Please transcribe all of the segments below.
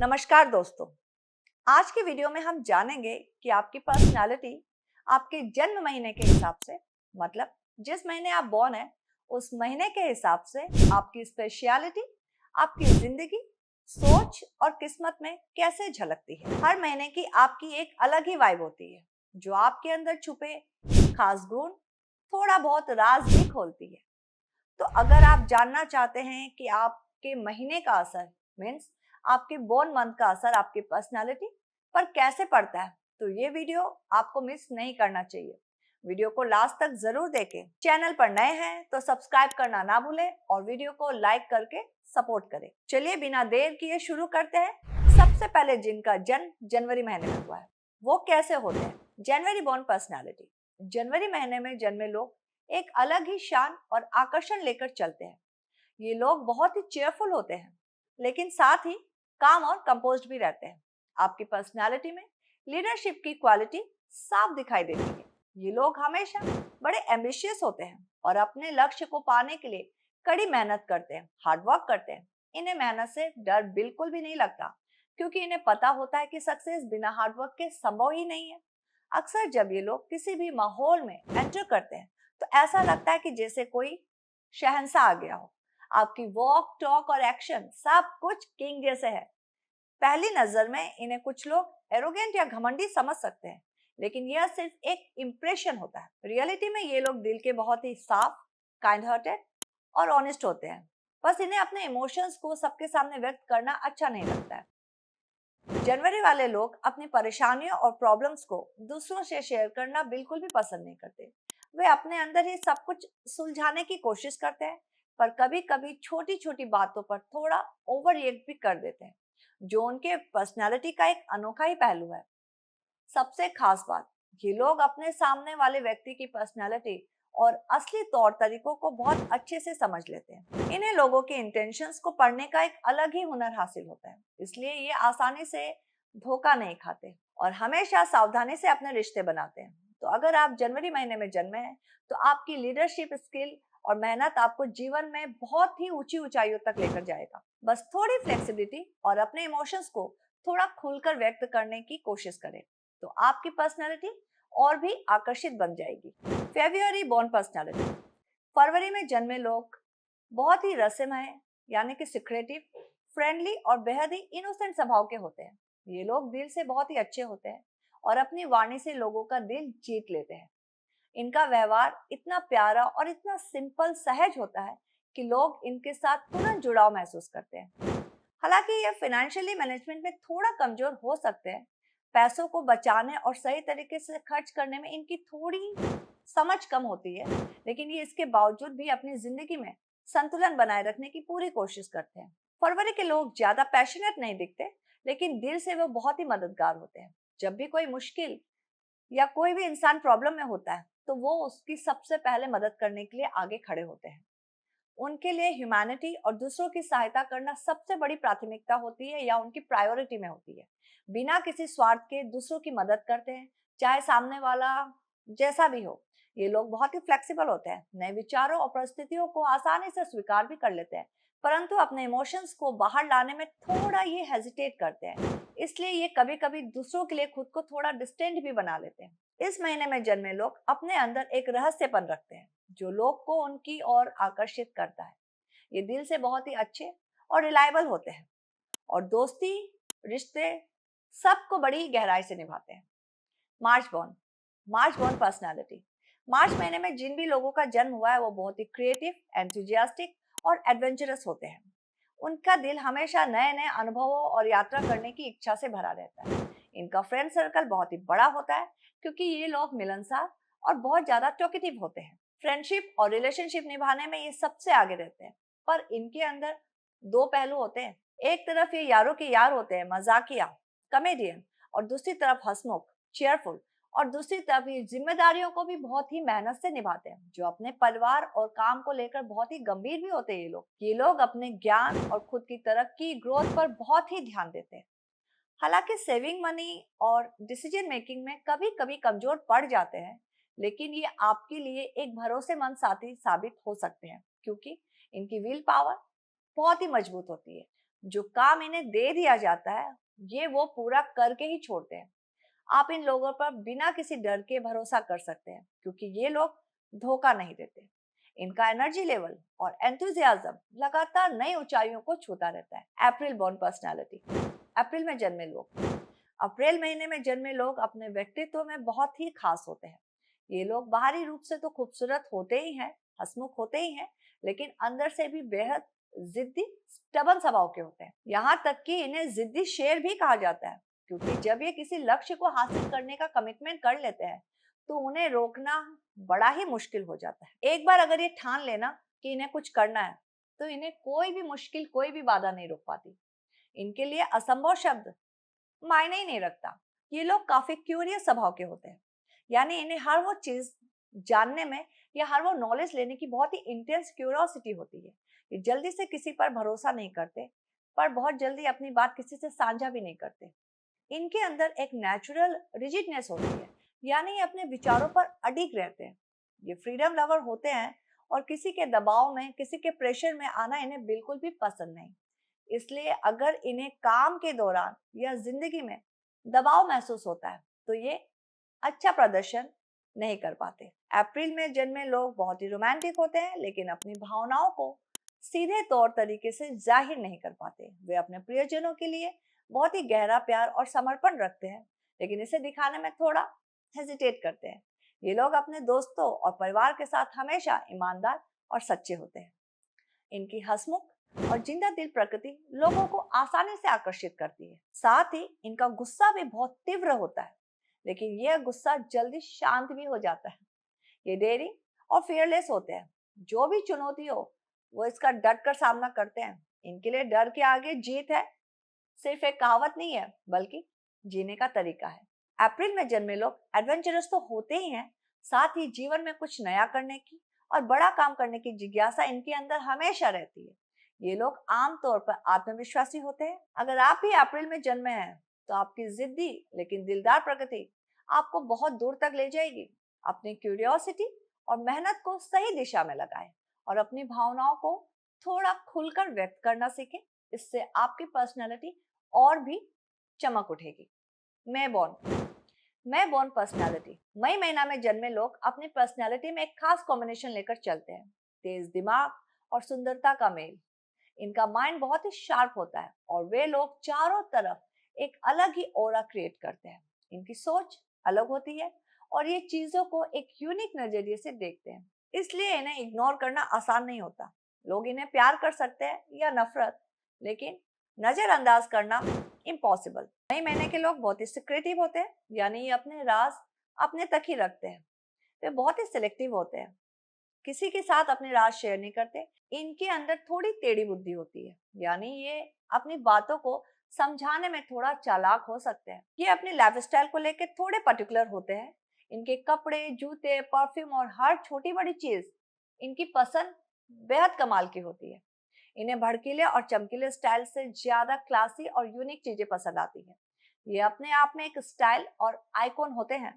नमस्कार दोस्तों। आज की वीडियो में हम जानेंगे कि आपकी पर्सनालिटी आपके जन्म महीने के हिसाब से, मतलब जिस महीने आप बॉर्न हैं उस महीने के हिसाब से आपकी स्पेशलिटी, आपकी जिंदगी, सोच और किस्मत में कैसे झलकती है। हर महीने की आपकी एक अलग ही वाइब होती है जो आपके अंदर छुपे खास गुण, थोड़ा बहुत राज भी खोलती है। तो अगर आप जानना चाहते हैं कि आपके महीने का असर मीन्स आपके बोर्न मंथ का असर आपकी पर्सनालिटी पर कैसे पड़ता है, तो ये वीडियो आपको मिस नहीं करना चाहिए। वीडियो को लास्ट तक जरूर देखें। चैनल पर नए हैं तो सब्सक्राइब करना ना भूलें और वीडियो को लाइक करके सपोर्ट करें। चलिए बिना देर किए शुरू करते हैं। सबसे पहले जिनका जन्म जनवरी महीने में हुआ है वो कैसे होते हैं। जनवरी बॉर्न पर्सनालिटी। जनवरी महीने में जन्मे लोग एक अलग ही शान और आकर्षण लेकर चलते हैं। ये लोग बहुत ही चेयरफुल होते हैं लेकिन साथ ही काम और कंपोज्ड भी रहते हैं। आपकी पर्सनालिटी में लीडरशिप की क्वालिटी साफ दिखाई देती है। ये लोग हमेशा बड़े एम्बिशियस होते हैं और अपने लक्ष्य को पाने के लिए कड़ी मेहनत करते हैं, हार्ड वर्क करते हैं। इन्हें मेहनत से डर बिल्कुल भी नहीं लगता क्योंकि इन्हें पता होता है कि सक्सेस बिना हार्ड वर्क के संभव ही नहीं है। अक्सर जब ये लोग किसी भी माहौल में एंटर करते हैं तो ऐसा लगता है कि जैसे कोई शहंशाह आ गया हो। आपकी वॉक, टॉक और एक्शन सब कुछ किंग जैसे है। पहली नजर में इन्हें कुछ लोग एरोगेंट या घमंडी समझ सकते हैं, लेकिन यह सिर्फ एक इम्प्रेशन होता है। रियलिटी में ये लोग दिल के बहुत ही साफ, काइंड हार्टेड और ऑनेस्ट होते हैं। बस इन्हें अपने इमोशंस को सबके सामने व्यक्त करना अच्छा नहीं लगता है। जनवरी वाले लोग अपनी परेशानियों और प्रॉब्लम्स को दूसरों से शेयर करना बिल्कुल भी पसंद नहीं करते। वे अपने अंदर ही सब कुछ सुलझाने की कोशिश करते हैं, पर कभी कभी छोटी छोटी बातों पर थोड़ा ओवर रिएक्ट भी कर देते हैं, जो उनके पर्सनालिटी का एक अनोखा ही पहलू है। सबसे खास बात, ये लोग अपने सामने वाले व्यक्ति की पर्सनालिटी और असली तौर तरीकों को बहुत अच्छे से समझ लेते हैं। इन्हें लोगों के इंटेंशंस को पढ़ने का एक अलग ही हुनर हासिल होता है, इसलिए ये आसानी से धोखा नहीं खाते और हमेशा सावधानी से अपने रिश्ते बनाते हैं। तो अगर आप जनवरी महीने में जन्मे हैं तो आपकी लीडरशिप स्किल और मेहनत आपको जीवन में बहुत ही ऊंची ऊंचाइयों तक लेकर जाएगा। बस थोड़ी फ्लेक्सिबिलिटी और अपने इमोशंस को थोड़ा खुलकर व्यक्त करने की कोशिश करें तो आपकी पर्सनालिटी और भी आकर्षित बन जाएगी। February born personality. फरवरी में जन्मे लोग बहुत ही रहस्यमय यानी कि सीक्रेटिव, फ्रेंडली और बेहद ही इनोसेंट स्वभाव के होते हैं। ये लोग दिल से बहुत ही अच्छे होते हैं और अपनी वाणी से लोगों का दिल जीत लेते हैं। इनका व्यवहार इतना प्यारा और इतना सिंपल, सहज होता है कि लोग इनके साथ तुरंत जुड़ाव महसूस करते हैं। हालांकि ये फाइनेंशियली मैनेजमेंट में थोड़ा कमजोर हो सकते हैं। पैसों को बचाने और सही तरीके से खर्च करने में इनकी थोड़ी समझ कम होती है, लेकिन ये इसके बावजूद भी अपनी जिंदगी में संतुलन बनाए रखने की पूरी कोशिश करते हैं। फरवरी के लोग ज्यादा पैशनेट नहीं दिखते, लेकिन दिल से वो बहुत ही मददगार होते हैं। जब भी कोई मुश्किल या कोई भी इंसान प्रॉब्लम में होता है तो वो उसकी सबसे पहले मदद करने के लिए आगे खड़े होते हैं। उनके लिए ह्यूमैनिटी और दूसरों की सहायता करना सबसे बड़ी प्राथमिकता होती है या उनकी प्रायोरिटी में होती है। बिना किसी स्वार्थ के दूसरों की मदद करते हैं, चाहे सामने वाला जैसा भी हो। ये लोग बहुत ही फ्लेक्सिबल होते हैं, नए विचारों और परिस्थितियों को आसानी से स्वीकार भी कर लेते हैं, परंतु अपने इमोशंस को बाहर लाने में थोड़ा ये हेजिटेट करते हैं। इसलिए ये कभी कभी दूसरों के लिए खुद को थोड़ा डिस्टेंट भी बना लेते हैं। इस महीने में जन्मे लोग अपने अंदर एक रहस्यपन रखते हैं जो लोग को उनकी ओर आकर्षित करता है। ये दिल से बहुत ही अच्छे और रिलायबल होते हैं और दोस्ती, रिश्ते सबको बड़ी गहराई से निभाते हैं। मार्च बॉर्न पर्सनालिटी। मार्च महीने में जिन भी लोगों का जन्म हुआ है वो बहुत ही क्रिएटिव, एंथुजियास्टिक और एडवेंचरस होते हैं। उनका दिल हमेशा नए नए अनुभवों और यात्रा करने की इच्छा से भरा रहता है। इनका फ्रेंड सर्कल बहुत ही बड़ा होता है क्योंकि ये लोग मिलनसार और बहुत ज्यादा टॉकेटिव होते हैं। फ्रेंडशिप और रिलेशनशिप निभाने में ये सबसे आगे रहते हैं, पर इनके अंदर दो पहलू होते हैं। एक तरफ ये यारों के यार होते हैं, मजाकिया, कॉमेडियन, और दूसरी तरफ हंसमुख, चेयरफुल, और दूसरी तरफ ये जिम्मेदारियों को भी बहुत ही मेहनत से निभाते हैं, जो अपने परिवार और काम को लेकर बहुत ही गंभीर भी होते हैं। ये लोग अपने ज्ञान और खुद की तरक्की, ग्रोथ पर बहुत ही ध्यान देते हैं। हालांकि सेविंग मनी और डिसीजन मेकिंग में कभी कभी कमजोर पड़ जाते हैं, लेकिन ये आपके लिए एक भरोसेमंद साथी साबित हो सकते हैं क्योंकि इनकी विल पावर बहुत ही मजबूत होती है। जो काम इन्हें दे दिया जाता है ये वो पूरा करके ही छोड़ते हैं। आप इन लोगों पर बिना किसी डर के भरोसा कर सकते हैं क्योंकि ये लोग धोखा नहीं देते। इनका एनर्जी लेवल और एंथुजियाज्म लगातार नई ऊंचाइयों को छूता रहता है। अप्रैल बॉर्न पर्सनालिटी। अप्रैल में जन्मे लोग। अप्रैल महीने में जन्मे लोग अपने व्यक्तित्व में बहुत ही खास होते हैं। ये लोग बाहरी रूप से तो खूबसूरत होते ही हैं, हंसमुख होते ही हैं, लेकिन अंदर से भी बेहद जिद्दी, स्टबन स्वभाव के होते हैं। यहाँ तक कि इन्हें जिद्दी शेर भी कहा जाता है क्योंकि जब ये किसी लक्ष्य को हासिल करने का कमिटमेंट कर लेते हैं तो उन्हें रोकना बड़ा ही मुश्किल हो जाता है। एक बार अगर ये ठान लेना कि इन्हें कुछ करना है तो इन्हें कोई भी मुश्किल, कोई भी बाधा नहीं रोक पाती। इनके लिए असंभव शब्द मायने ही नहीं रखता। ये लोग काफी क्यूरियस स्वभाव के होते हैं, यानी इन्हें हर वो चीज जानने में या हर वो नॉलेज लेने की बहुत ही इंटेंस क्यूरियोसिटी होती है। ये जल्दी से किसी पर भरोसा नहीं करते, पर बहुत जल्दी अपनी बात किसी से साझा भी नहीं करते। इनके अंदर एक नेचुरल रिजिडनेस होती है, यानी ये अपने विचारों पर अडिग रहते हैं। ये फ्रीडम लवर होते हैं और किसी के दबाव में, किसी के प्रेशर में आना इन्हें बिल्कुल भी पसंद नहीं। इसलिए अगर इन्हें काम के दौरान या जिंदगी में दबाव महसूस होता है तो ये अच्छा प्रदर्शन नहीं कर पाते। अप्रैल में जन्मे लोग बहुत ही रोमांटिक होते हैं, लेकिन अपनी भावनाओं को सीधे तौर तरीके से जाहिर नहीं कर पाते। वे अपने प्रियजनों के लिए बहुत ही गहरा प्यार और समर्पण रखते हैं, लेकिन इसे दिखाने में थोड़ा हेजिटेट करते हैं। ये लोग अपने दोस्तों और परिवार के साथ हमेशा ईमानदार और सच्चे होते हैं। इनकी हंसमुख और जिंदा दिल प्रकृति लोगों को आसानी से आकर्षित करती है। साथ ही इनका गुस्सा भी बहुत तीव्र होता है, लेकिन यह गुस्सा जल्दी शांत भी हो जाता है। ये डेयरिंग और फियरलेस होते हैं। जो भी चुनौती हो वो इसका डट कर सामना करते हैं। इनके लिए डर के आगे जीत है सिर्फ एक कहावत नहीं है, बल्कि जीने का तरीका है। अप्रैल में जन्मे लोग एडवेंचरस तो होते ही हैं, साथ ही जीवन में कुछ नया करने की और बड़ा काम करने की जिज्ञासा इनके अंदर हमेशा रहती है। ये लोग आमतौर पर आत्मविश्वासी होते हैं। अगर आप भी अप्रैल में जन्मे हैं तो आपकी जिद्दी लेकिन दिलदार प्रकृति आपको बहुत दूर तक ले जाएगी। अपनी क्यूरियोसिटी और मेहनत को सही दिशा में लगाएं और अपनी भावनाओं को थोड़ा खुलकर व्यक्त करना सीखें। इससे आपकी पर्सनैलिटी और भी चमक उठेगी। मैं बॉर्न पर्सनालिटी। मई महीना में जन्मे लोग अपनी पर्सनालिटी में एक खास कॉम्बिनेशन लेकर चलते हैं। तेज दिमाग और सुंदरता का मेल। इनका माइंड बहुत ही शार्प होता है और वे लोग चारों तरफ एक अलग ही ऑरा क्रिएट करते हैं। इनकी सोच अलग होती है और ये चीजों को एक यूनिक नजरिए से देखते हैं, इसलिए इन्हें इग्नोर करना आसान नहीं होता। लोग इन्हें प्यार कर सकते हैं या नफरत, लेकिन नजरअंदाज करना इम्पॉसिबल। मई महीने के लोग बहुत ही सिक्रेटिव होते हैं, यानी ये अपने राज अपने तक ही रखते हैं। वे बहुत ही सिलेक्टिव होते हैं, किसी के साथ अपने राज शेयर नहीं करते। इनके अंदर थोड़ी टेढ़ी बुद्धि होती है, यानी ये अपनी बातों को समझाने में थोड़ा चालाक हो सकते हैं। ये अपनी लाइफस्टाइल को लेकर थोड़े पर्टिकुलर होते हैं। इनके कपड़े, जूते, परफ्यूम और हर छोटी बड़ी चीज इनकी पसंद बेहद कमाल की होती है। इन्हें भड़कीले और चमकीले स्टाइल से ज्यादा क्लासी और यूनिक चीजें पसंद आती हैं। ये अपने आप में एक स्टाइल और आइकॉन होते हैं।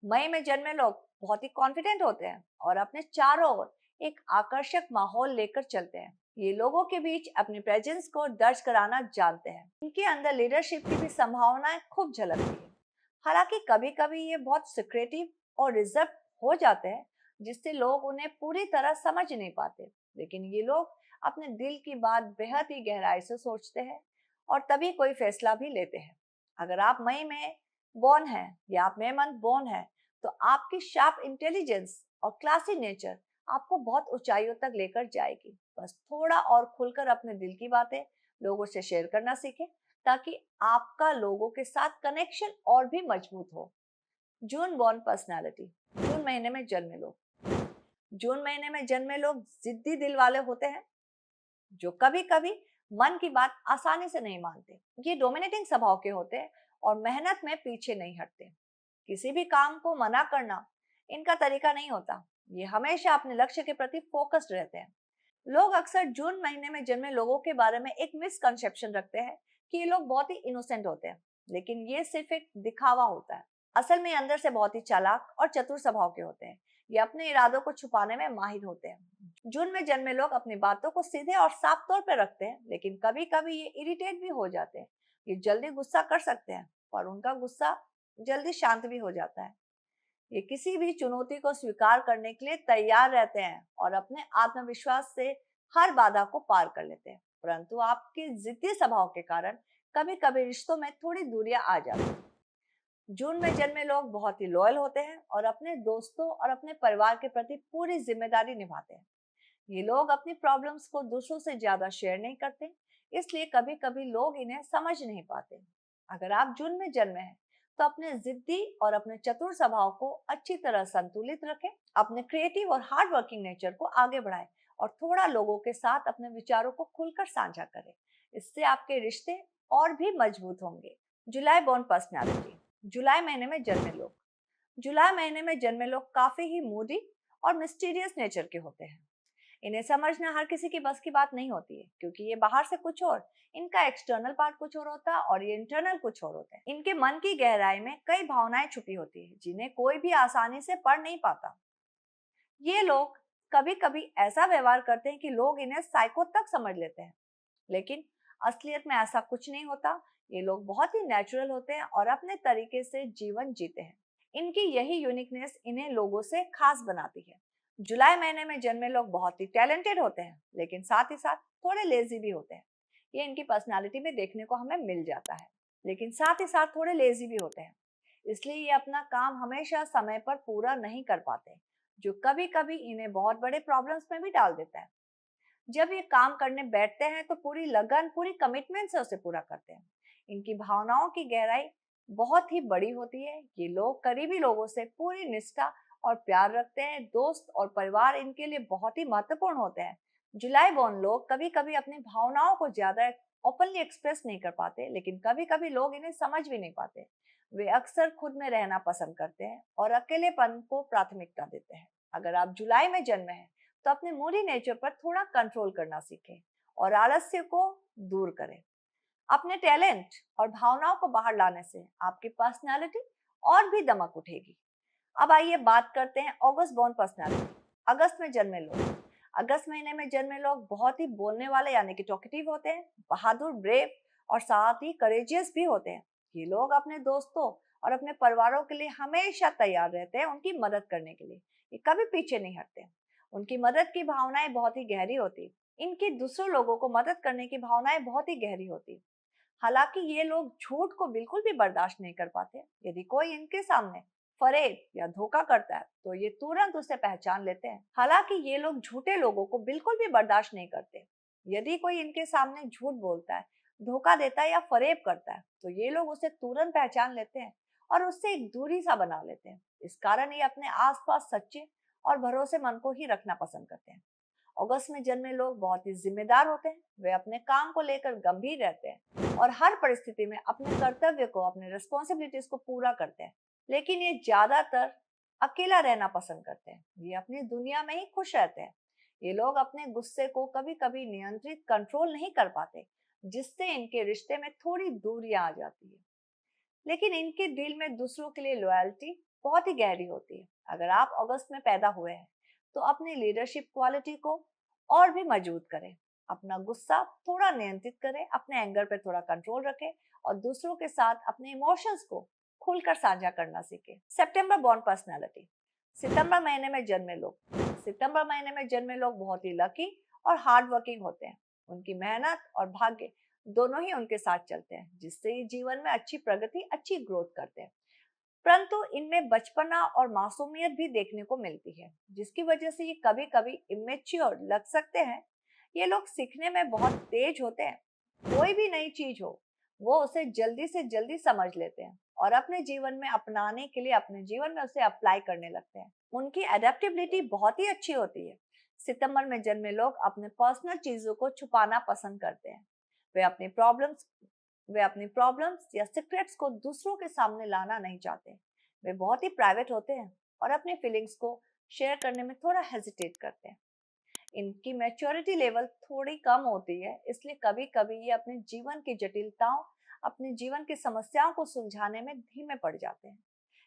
मई में जन्मे लोग बहुत ही कॉन्फिडेंट होते हैं और अपने चारों ओर एक आकर्षक माहौल लेकर चलते हैं। ये लोगों के बीच अपनी प्रेजेंस को दर्ज कराना जानते हैं। इनके अंदर लीडरशिप की भी संभावनाएं खूब झलकती है। हालांकि कभी कभी ये बहुत सिक्रेटिव और रिजर्व हो जाते हैं, जिससे लोग उन्हें पूरी तरह समझ नहीं पाते। लेकिन ये लोग अपने दिल की बात बेहद ही गहराई से सोचते हैं और तभी कोई फैसला भी लेते हैं। अगर आप मई में बॉर्न है या आप मे मंथ बॉर्न है तो आपकी शार्प इंटेलिजेंस और क्लासी नेचर आपको बहुत ऊंचाइयों तक लेकर जाएगी। बस थोड़ा और खुलकर अपने दिल की बातें लोगों से शेयर करना सीखें, ताकि आपका लोगों के साथ कनेक्शन और भी मजबूत हो। जून बॉर्न पर्सनालिटी। जून महीने में जन्मे लोग। जून महीने में जन्मे लोग जिद्दी दिल वाले होते हैं, जो कभी कभी मन की बात आसानी से नहीं मानते। ये डोमिनेटिंग स्वभाव के होते हैं और मेहनत में पीछे नहीं हटते। किसी भी काम को मना करना इनका तरीका नहीं होता। ये हमेशा अपने लक्ष्य के प्रति फोकस्ड रहते हैं। लोग अक्सर जून महीने में जन्मे लोगों के बारे में एक मिसकंसेप्शन रखते हैं कि ये लोग बहुत ही इनोसेंट होते हैं, लेकिन ये सिर्फ एक दिखावा होता है। असल में ये अंदर से बहुत ही चालाक और चतुर स्वभाव के होते हैं। ये अपने इरादों को छुपाने में माहिर होते हैं। जून में जन्मे लोग अपनी बातों को सीधे और साफ तौर पे रखते हैं, लेकिन कभी कभी ये इरिटेट भी हो जाते हैं। ये जल्दी गुस्सा कर सकते हैं और उनका गुस्सा जल्दी शांत भी हो जाता है। ये किसी भी चुनौती को स्वीकार करने के लिए तैयार रहते हैं और अपने आत्मविश्वास से हर बाधा को पार कर लेते हैं। परंतु आपके जिद्दी स्वभाव के कारण कभी कभी रिश्तों में थोड़ी दूरियां आ जाती हैं। जून में जन्मे लोग बहुत ही लॉयल होते हैं और अपने दोस्तों और अपने परिवार के प्रति पूरी जिम्मेदारी निभाते हैं। ये लोग अपनी प्रॉब्लम्स को दूसरों से ज्यादा शेयर नहीं करते, इसलिए कभी कभी लोग इन्हें समझ नहीं पाते। अगर आप जून में जन्मे हैं तो अपने जिद्दी और अपने चतुर स्वभाव को अच्छी तरह संतुलित रखें, अपने क्रिएटिव और हार्ड वर्किंग नेचर को आगे बढ़ाएं और थोड़ा लोगों के साथ अपने विचारों को खुलकर साझा करें। इससे आपके रिश्ते और भी मजबूत होंगे। जुलाई बॉर्न पर्सनैलिटी। जुलाई महीने में जन्मे लोग जुलाई महीने में जन्मे लोग काफी ही मूडी और मिस्टीरियस नेचर के होते हैं। इन्हें समझना हर किसी की बस की बात नहीं होती है, क्योंकि ये बाहर से कुछ और, इनका एक्सटर्नल पार्ट कुछ और होता है और ये इंटरनल कुछ और होता है। इनके मन की गहराई में कई भावनाएं छुपी होती है जिन्हें कोई भी आसानी से पढ़ नहीं पाता। ये लोग कभी कभी ऐसा व्यवहार करते हैं कि लोग इन्हें साइको तक समझ लेते हैं, लेकिन असलियत में ऐसा कुछ नहीं होता। ये लोग बहुत ही नेचुरल होते हैं और अपने तरीके से जीवन जीते हैं। इनकी यही यूनिकनेस इन्हें लोगों से खास बनाती है। जुलाई महीने में जन्मे लोग बहुत ही टैलेंटेड होते हैं, लेकिन साथ ही साथ थोड़े लेजी भी होते हैं। ये इनकी पर्सनालिटी में देखने को हमें मिल जाता है, लेकिन साथ ही साथ थोड़े लेजी भी होते हैं। इसलिए ये अपना काम हमेशा समय पर पूरा नहीं कर पाते, जो कभी कभी इन्हें बहुत बड़े प्रॉब्लम्स में भी डाल देता है। जब ये काम करने बैठते हैं तो पूरी लगन, पूरी कमिटमेंट से उसे पूरा करते हैं। इनकी भावनाओं की गहराई बहुत ही बड़ी होती है। ये लोग करीबी लोगों से पूरी निष्ठा और प्यार रखते हैं। दोस्त और परिवार इनके लिए बहुत ही महत्वपूर्ण होते हैं। जुलाई बॉर्न लोग कभी कभी अपनी भावनाओं को ज्यादा ओपनली एक्सप्रेस नहीं कर पाते, लेकिन कभी कभी लोग इन्हें समझ भी नहीं पाते। वे अक्सर खुद में रहना पसंद करते हैं और अकेलेपन को प्राथमिकता देते हैं। अगर आप जुलाई में जन्मे हैं तो अपने मूडी नेचर पर थोड़ा कंट्रोल करना सीखें और आलस्य को दूर करें। अपने टैलेंट और भावनाओं को बाहर लाने से आपकी पर्सनालिटी और भी दमक उठेगी। अब आइए बात करते हैं अगस्त बॉर्न पर्सनालिटी। अगस्त में जन्मे लोग अगस्त महीने में जन्मे लोग बहुत ही बोलने वाले यानी कि टॉकेटिव होते हैं, बहादुर, ब्रेव और साथ ही करेजियस भी होते हैं। ये लोग अपने दोस्तों और अपने परिवारों के लिए हमेशा तैयार रहते हैं, उनकी मदद करने के लिए। ये कभी पीछे नहीं हटते। उनकी मदद की भावनाएं बहुत ही गहरी होती। इनकी दूसरों लोगों को मदद करने की भावनाएं बहुत ही गहरी होती। हालांकि ये लोग झूठ को बिल्कुल भी बर्दाश्त नहीं कर पाते। यदि कोई इनके सामने फरेब या धोखा करता है तो ये तुरंत उसे पहचान लेते हैं। हालांकि ये लोग झूठे लोगों को बिल्कुल भी बर्दाश्त नहीं करते। यदि कोई इनके सामने झूठ बोलता है, धोखा देता है या फरेब करता है तो ये लोग उसे तुरंत पहचान लेते हैं और उससे एक दूरी सा बना लेते हैं। इस कारण ये अपने आसपास सच्चे और भरोसेमंद को ही रखना पसंद करते हैं। अगस्त में जन्मे लोग बहुत ही जिम्मेदार होते हैं। वे अपने काम को लेकर गंभीर रहते हैं और हर परिस्थिति में अपने कर्तव्य को, अपने रिस्पॉन्सिबिलिटीज को पूरा करते हैं। लेकिन ये ज्यादातर अकेला रहना पसंद करते हैं। ये अपनी दुनिया में ही खुश रहते हैं। ये लोग अपने गुस्से को कभी कभी नियंत्रित, कंट्रोल नहीं कर पाते, जिससे इनके रिश्ते में थोड़ी दूरियां आ जाती है। लेकिन इनके दिल में दूसरों के लिए लॉयल्टी बहुत ही गहरी होती है। अगर आप अगस्त में पैदा हुए हैं तो अपनी लीडरशिप क्वालिटी को और भी मजबूत करें। अपना गुस्सा थोड़ा नियंत्रित करें, अपने एंगर पे थोड़ा कंट्रोल रखें और दूसरों के साथ अपने इमोशंस को खुलकर साझा करना सीखें। सितंबर बॉर्न पर्सनालिटी। सितंबर महीने में जन्मे लोग सितंबर महीने में जन्मे लोग बहुत ही लकी और हार्ड वर्किंग होते हैं। उनकी मेहनत और भाग्य दोनों ही उनके साथ चलते हैं, जिससे ये जीवन में अच्छी प्रगति, अच्छी ग्रोथ करते हैं। परंतु इनमें बचपना और मासूमियत भी देखने को मिलती है, जिसकी वजह से ये कभी कभी इमेच्योर लग सकते हैं। ये लोग सीखने में बहुत तेज होते हैं। कोई भी नई चीज हो, वो उसे जल्दी से जल्दी समझ लेते हैं और अपने जीवन में अपनाने के लिए, अपने जीवन में उसे अप्लाई करने लगते हैं। उनकी एडेप्टेबिलिटी बहुत ही अच्छी होती है। सितंबर में जन्मे लोग अपने पर्सनल चीजों को छुपाना पसंद करते हैं। वे अपनी प्रॉब्लम्स वे अपनी प्रॉब्लम्स या सीक्रेट्स को दूसरों के सामने लाना नहीं चाहते। वे बहुत ही प्राइवेट होते हैं और अपनी फीलिंग्स को शेयर करने में थोड़ा हेजिटेट करते हैं। इनकी मैच्योरिटी लेवल थोड़ी कम होती है, इसलिए कभी कभी ये अपने जीवन की जटिलताओं, अपने जीवन की समस्याओं को सुलझाने में धीमे पड़ जाते हैं।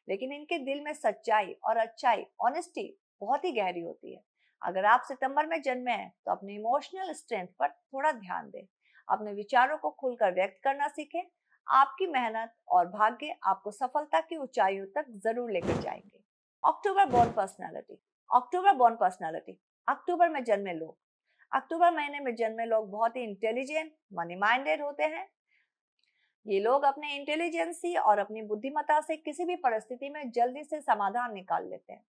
लेकिन इनके दिल में सच्चाई और अच्छाई, ऑनेस्टी बहुत ही गहरी होती है। अगर आप सितंबर में जन्मे हैं तो अपने इमोशनल स्ट्रेंथ पर थोड़ा ध्यान दें, अपने विचारों को खुलकर व्यक्त करना सीखें। आपकी मेहनत और भाग्य आपको सफलता की ऊंचाइयों तक जरूर लेकर जाएंगे। अक्टूबर बॉर्न पर्सनालिटी। अक्टूबर बॉर्न पर्सनालिटी। अक्टूबर में जन्मे लोग। अक्टूबर महीने में जन्मे लोग बहुत ही इंटेलिजेंट, मनी माइंडेड होते हैं। ये लोग अपने इंटेलिजेंसी और अपनी बुद्धिमत्ता से किसी भी परिस्थिति में जल्दी से समाधान निकाल लेते हैं।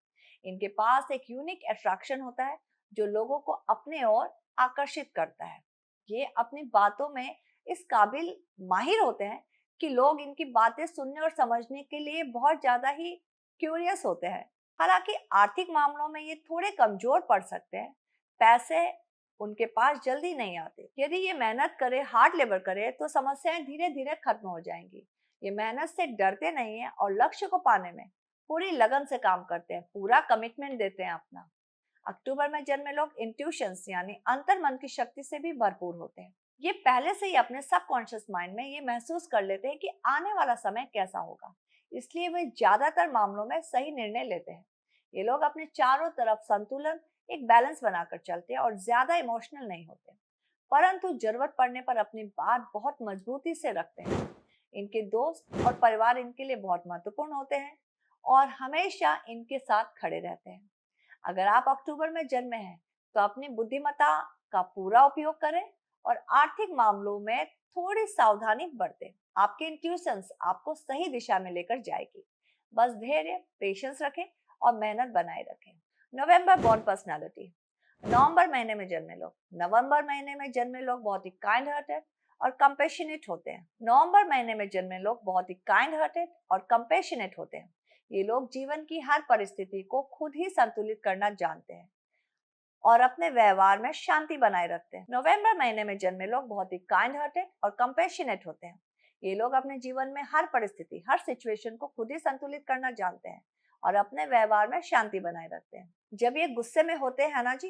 इनके पास एक यूनिक अट्रैक्शन होता है जो लोगों को अपने ओर आकर्षित करता है। ये अपनी बातों में इस काबिल माहिर होते हैं कि लोग इनकी बातें सुनने और समझने के लिए बहुत ज्यादा ही क्यूरियस होते हैं। हालांकि आर्थिक मामलों में ये थोड़े कमजोर पड़ सकते हैं। पैसे उनके पास जल्दी नहीं आते। यदि ये मेहनत करे, हार्ड लेबर करे, तो समस्याएं धीरे धीरे खत्म हो जाएंगी। ये मेहनत से डरते नहीं है और लक्ष्य को पाने में पूरी लगन से काम करते हैं, पूरा कमिटमेंट देते हैं अपना। अक्टूबर में जन्मे लोग इंट्यूशंस यानी अंतर मन की शक्ति से भी भरपूर होते हैं। ये पहले से ही अपने सबकॉन्शियस माइंड में ये महसूस कर लेते हैं कि आने वाला समय कैसा होगा, इसलिए वे ज्यादातर मामलों में सही निर्णय लेते हैं। ये लोग अपने चारों तरफ संतुलन, एक बैलेंस बनाकर चलते हैं और ज्यादा इमोशनल नहीं होते, परंतु जरूरत पड़ने पर अपनी बात बहुत मजबूती से रखते हैं। इनके दोस्त और परिवार इनके लिए बहुत महत्वपूर्ण होते हैं और हमेशा इनके साथ खड़े रहते हैं। अगर आप अक्टूबर में जन्मे हैं तो अपनी बुद्धिमत्ता का पूरा उपयोग करें और आर्थिक मामलों में थोड़ी सावधानी बरतें। आपके इंट्यूशंस आपको सही दिशा में लेकर जाएगी। बस धैर्य, पेशेंस रखें और मेहनत बनाए रखें। नवंबर बॉर्न पर्सनालिटी। नवंबर महीने में जन्मे लोग। नवंबर महीने में जन्मे लोग बहुत ही काइंड हार्टेड और कंपैशनेट होते हैं। नवंबर महीने में जन्मे लोग बहुत ही काइंड हार्टेड और कंपैशनेट होते हैं। ये लोग जीवन की हर परिस्थिति को खुद ही संतुलित करना जानते हैं और अपने व्यवहार में शांति बनाए रखते हैं। नवंबर महीने में जन्मे लोग बहुत ही काइंड हार्टेड और कंपैशनेट होते हैं। ये लोग अपने जीवन में हर परिस्थिति, हर सिचुएशन को खुद ही संतुलित करना जानते हैं और अपने व्यवहार में शांति बनाए रखते हैं। जब ये गुस्से में होते हैं ना जी,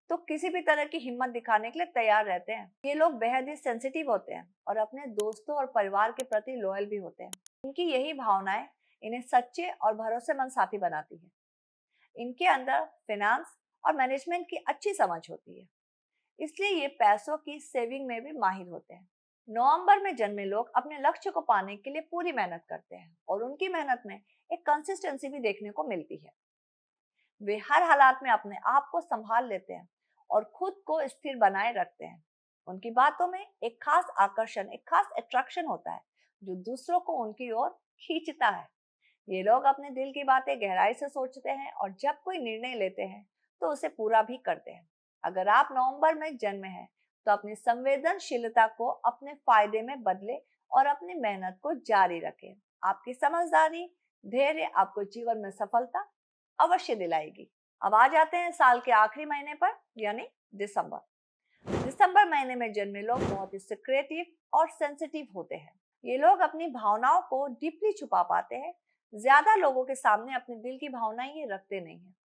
तो किसी भी तरह की हिम्मत दिखाने के लिए तैयार रहते हैं। ये लोग बेहद ही सेंसिटिव होते हैं और अपने दोस्तों और परिवार के प्रति लॉयल भी होते हैं। इनकी यही भावनाएं इन्हें सच्चे और भरोसेमंद साथी बनाती है। इनके अंदर फाइनेंस और मैनेजमेंट की अच्छी समझ होती है, इसलिए ये पैसों की सेविंग में भी माहिर होते हैं। नवंबर में जन्मे लोग अपने लक्ष्य को पाने के लिए पूरी मेहनत करते हैं और उनकी मेहनत में एक कंसिस्टेंसी भी देखने को मिलती है। वे हर हालात में अपने आप को संभाल लेते हैं और खुद को स्थिर बनाए रखते हैं। उनकी बातों में एक खास आकर्षण, एक खास अट्रैक्शन होता है जो दूसरों को उनकी ओर खींचता है। ये लोग अपने दिल की बातें गहराई से सोचते हैं और जब कोई निर्णय लेते हैं तो उसे पूरा भी करते हैं। अगर आप नवंबर में जन्मे हैं तो अपनी संवेदनशीलता को अपने फायदे में बदले और अपनी मेहनत को जारी रखें। आपकी समझदारी, धैर्य आपको जीवन में सफलता अवश्य दिलाएगी। अब आ जाते हैं साल के आखिरी महीने पर, यानी दिसंबर। दिसंबर महीने में जन्मे लोग बहुत ही सीक्रेटिव और सेंसिटिव होते हैं। ये लोग अपनी भावनाओं को डीपली छुपा पाते हैं। ज्यादा लोगों के सामने अपने दिल की भावनाएं ये रखते नहीं हैं।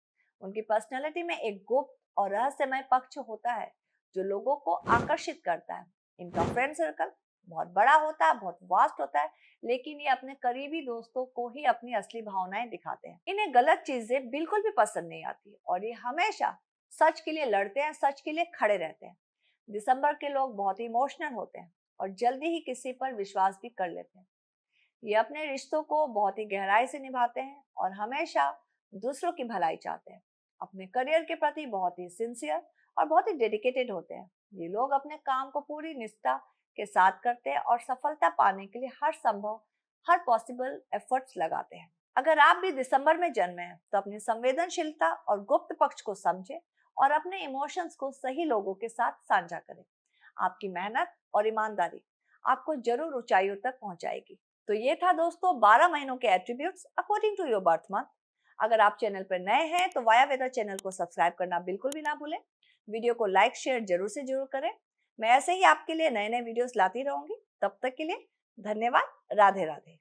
उनकी पर्सनैलिटी में एक गुप्त और रहस्यमय पक्ष होता है जो लोगों को आकर्षित करता है। इनका फ्रेंड सर्कल बहुत बड़ा होता है, बहुत वास्ट होता है, लेकिन ये अपने करीबी दोस्तों को ही अपनी असली भावनाएं दिखाते हैं। इन्हें गलत चीजें बिल्कुल भी पसंद नहीं आती और ये हमेशा सच के लिए लड़ते हैं, सच के लिए खड़े रहते हैं। दिसंबर के लोग बहुत ही इमोशनल होते हैं और जल्दी ही किसी पर विश्वास भी कर लेते हैं। ये अपने रिश्तों को बहुत ही गहराई से निभाते हैं और हमेशा दूसरों की भलाई चाहते हैं। अपने करियर के प्रति बहुत ही सिंसियर और बहुत ही डेडिकेटेड होते हैं। ये लोग अपने काम को पूरी निष्ठा के साथ करते हैं और सफलता पाने के लिए हर पॉसिबल एफर्ट्स लगाते हैं। अगर आप भी दिसंबर में जन्मे हैं तो अपनी संवेदनशीलता और गुप्त पक्ष को समझें और अपने इमोशंस को सही लोगों के साथ साझा करें। आपकी मेहनत और ईमानदारी आपको जरूर ऊंचाइयों तक पहुंचाएगी। तो ये था दोस्तों 12 महीनों के attributes according to your birth month. अगर आप चैनल पर नए हैं तो वाया वेदर चैनल को सब्सक्राइब करना बिल्कुल भी ना भूलें। वीडियो को लाइक शेयर जरूर से जरूर करें। मैं ऐसे ही आपके लिए नए नए वीडियोस लाती रहूंगी। तब तक के लिए धन्यवाद। राधे राधे।